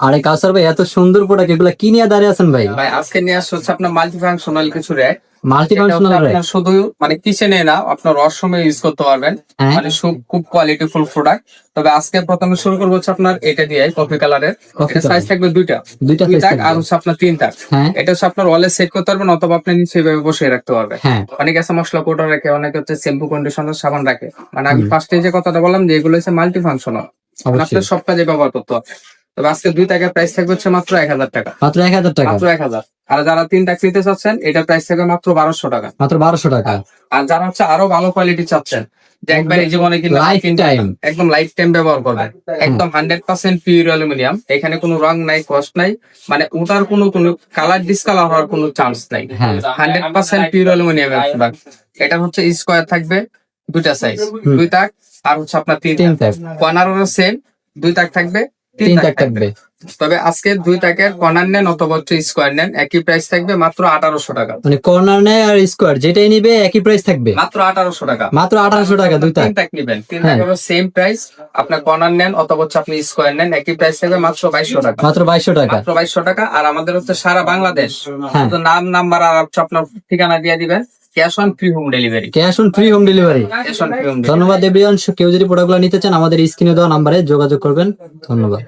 আরে কাউসার ভাই, এত সুন্দর প্রোডাক্ট, এগুলা কি নিয়ে দাঁড়িয়ে আছেন ভাই? ভাই আজকে নিয়ে আসছে হচ্ছে আপনার মাল্টি ফাংশনাল কিছু র্যাক। মাল্টি এটা হচ্ছে ফাংশনাল র্যাক? আপনার শুধু মানে কিচেনে না, আপনার ওয়াশরুমে ইউজ করতে পারবেন। হ্যাঁ। মানে খুব কোয়ালিটিফুল প্রোডাক্ট। তবে আজকে প্রথমে শুরু করবো হচ্ছে আপনার এটা দিয়ে কফি কালারের। Coffee এটা সাইজ colour। থাকবে দুইটা দুইটা দুই size তাক থাকবে। আর হচ্ছে আপনার 3 তাক। হ্যাঁ। এটা হচ্ছে আপনার ওয়ালে সেট করতে পারবেন অথবা আপনি নিচে এভাবে বসিয়ে রাখতে পারবেন। হ্যাঁ। অনেকে আছে মশলা কোটা রাখে, অনেকে হচ্ছে শ্যাম্পু কন্ডিশনার সাবান রাখে। মানে আমি হুম। ফার্স্টে যে কথাটা বললাম যে এগুলো হচ্ছে মাল্টি ফাংশনাল, অবশ্যই। আপনার সব কাজে ব্যবহার করতে হবে। তবে আজকে 2 টাকার প্রাইস থাকবে হচ্ছে মাত্র 1000 টাকা। মাত্র 1000 টাকা? মাত্র 1000। আর যারা 3 টাকা নিতে চাচ্ছেন এটা প্রাইস থাকবে মাত্র 1200 টাকা। মাত্র 1200 টাকা? আর যারা হচ্ছে আরো ভালো কোয়ালিটি চাচ্ছেন যে একবার এই জীবনে কিনা Lifetime। একদম লাইফ টাইম ব্যবহার করবেন, একদম 100% পিওর অ্যালুমিনিয়াম, এখানে কোনো রং নাই, কষ্ট নাই, মানে ওটার কোনো কালার ডিসকালার হওয়ার কোনো চান্স নাই। হ্যাঁ। 100% পিওর অ্যালুমিনিয়াম প্রোডাক্ট। এটা হচ্ছে স্কোয়ার থাকবে দুইটা সাইজ, 2 তাক আর হচ্ছে আপনার 3 3 তাক। তাক। কর্নারও সেম 2 তাক থাকবে, 3 3 তাক তাক থাকবে। থাকবে। তবে আজকে 2 টাকার কর্নার নেন অথবা হচ্ছে স্কোয়ার নেন, একই প্রাইস থাকবে মাত্র 1800 টাকা। মানে কর্নার নেয় আর স্কোয়ার যেটাই নিবে একই প্রাইস থাকবে? মাত্র 1800 টাকা। মাত্র 1800 টাকা 2 তাক? 3 টাক নিবেন, 3 হ্যাঁ। টাকারও সেম প্রাইস। আপনার কর্নার নেন অথবা হচ্ছে আপনি স্কোয়ার নেন, একই প্রাইস থাকবে মাত্র 2200 টাকা। মাত্র 2200 টাকা? মাত্র 2200 টাকা। আর আমাদের হচ্ছে সারা বাংলাদেশ, হ্যাঁ। শুধু নাম নাম্বার আর হচ্ছে আপনার ঠিকানা দিয়ে দিবেন, cash on free home delivery. Cash on free home delivery? Cash on free home. ধন্যবাদ এভরিওয়ান। কেউ যদি প্রোডাক্টগুলো নিতে চান আমাদের স্ক্রিনে দেওয়া নাম্বারে যোগাযোগ করবেন। ধন্যবাদ।